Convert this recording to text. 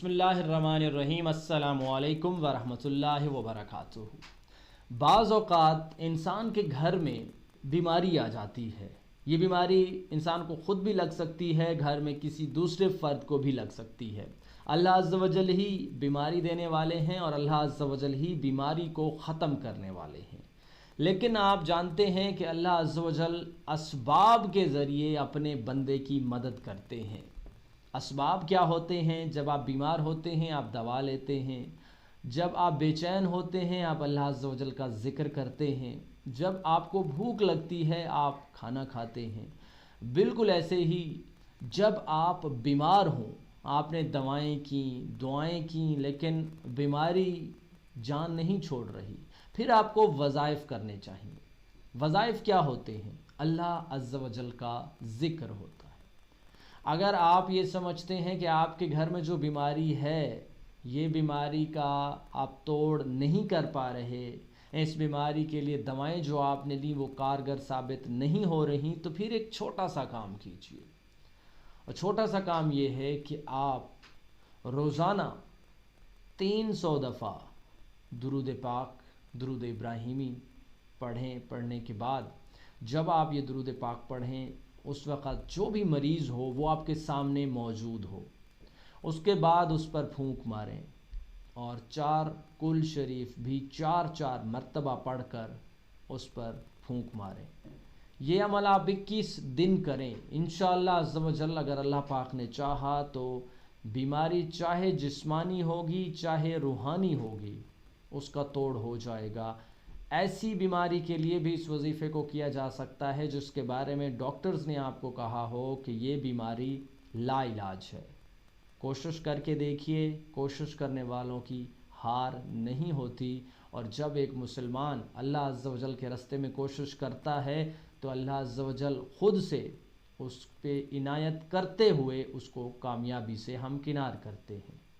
बिस्मिल्लाहिर्रहमानिर्रहीम अस्सलामु अलैकुम वरहमतुल्लाहि वबरकातुहू। बाज़ औक़ात इंसान के घर में बीमारी आ जाती है। ये बीमारी इंसान को ख़ुद भी लग सकती है, घर में किसी दूसरे फ़र्द को भी लग सकती है। अल्लाह अज़्ज़ व जल ही बीमारी देने वाले हैं और अल्लाह अज़्ज़ व जल ही बीमारी को ख़त्म करने वाले हैं। लेकिन आप जानते हैं कि अल्लाह अज़्ज़ व जल असबाब के ज़रिए अपने बंदे की मदद करते हैं। असबाब क्या होते हैं? जब आप बीमार होते हैं आप दवा लेते हैं, जब आप बेचैन होते हैं आप अल्लाह अज़्ज़ व जल का ज़िक्र करते हैं, जब आपको भूख लगती है आप खाना खाते हैं। बिल्कुल ऐसे ही जब आप बीमार हों, आपने दवाएं की, दुआएं की, लेकिन बीमारी जान नहीं छोड़ रही, फिर आपको वज़ाइफ़ करने चाहिए। वज़ाइफ़ क्या होते हैं? अल्लाह अज़्ज़ व जल का ज़िक्र होता है। अगर आप ये समझते हैं कि आपके घर में जो बीमारी है, ये बीमारी का आप तोड़ नहीं कर पा रहे, इस बीमारी के लिए दवाएं जो आपने ली वो कारगर साबित नहीं हो रही, तो फिर एक छोटा सा काम कीजिए। और छोटा सा काम ये है कि आप रोज़ाना 300 दफ़ा दुरूद पाक, दुरूद इब्राहिमी पढ़ने के बाद जब आप ये दुरूद पाक पढ़ें, उस वक़्त जो भी मरीज़ हो वो आपके सामने मौजूद हो, उसके बाद उस पर फूंक मारें और 4 कुल शरीफ भी 4-4 मरतबा पढ़कर उस पर फूंक मारें। ये अमल आप 21 दिन करें। इंशाअल्लाह अज़्ज़ व जल अगर अल्लाह पाक ने चाहा तो बीमारी चाहे जिस्मानी होगी चाहे रूहानी होगी, उसका तोड़ हो जाएगा। ऐसी बीमारी के लिए भी इस वजीफ़े को किया जा सकता है जिसके बारे में डॉक्टर्स ने आपको कहा हो कि ये बीमारी लाइलाज है। कोशिश करके देखिए, कोशिश करने वालों की हार नहीं होती। और जब एक मुसलमान अल्लाह अज़्ज़ व जल के रास्ते में कोशिश करता है तो अल्लाह अज़्ज़ व जल ख़ुद से उस पे इनायत करते हुए उसको कामयाबी से हमकिनार करते हैं।